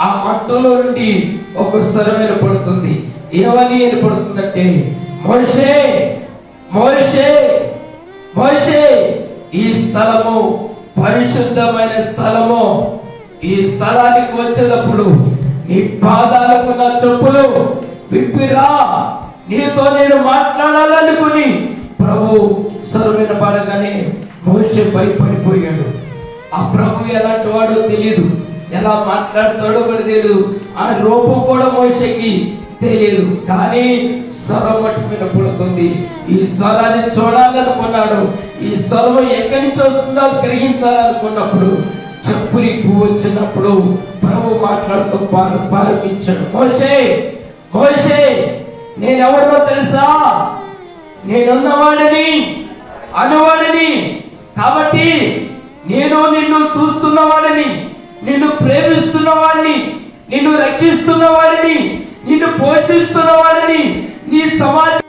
ఆ మంటలో నుండి ఒక స్వరం వినపడుతుంది. ఏమని వినపడుతుందంటే, మోషే మోషే మోషే, ఈ స్థలము పరిశుద్ధమైన స్థలము. ఈ స్థలానికి వచ్చేటప్పుడు నీ పాదాలకు నా చెప్పులు విప్పిరా, నీతో నేను మాట్లాడాలనుకుని ప్రభు స్వరం వినపడగానే మోషే భయపడిపోయాడు. ఆ ప్రభు ఎలాంటి వాడో తెలియదు, ఎలా మాట్లాడతాడో కూడా తెలియదు, ఆ రూపం కూడా మోషేకి తెలియదు. కానీ స్వరం మటుకు వినపడుతుంది. ఈ స్వరాన్ని చూడాలనుకున్నాడు. ఈ స్వరం ఎక్కడి నుంచి వస్తుందో గ్రహించాలనుకున్నప్పుడు చెప్పులు పువ్వు వచ్చినప్పుడు ప్రభు మాట్లాడుతూ ప్రారంభించాడు. మోషే మోషే, నేనెవరో తెలుసా? నేనున్నవాడిని, అనువాడిని. కాబట్టి నేను నిన్ను చూస్తున్నవాడిని, నిన్ను ప్రేమిస్తున్నవాడిని, నిన్ను రక్షిస్తున్నవాడిని, నిన్ను పోషిస్తున్నవాడిని, నీ సమాజం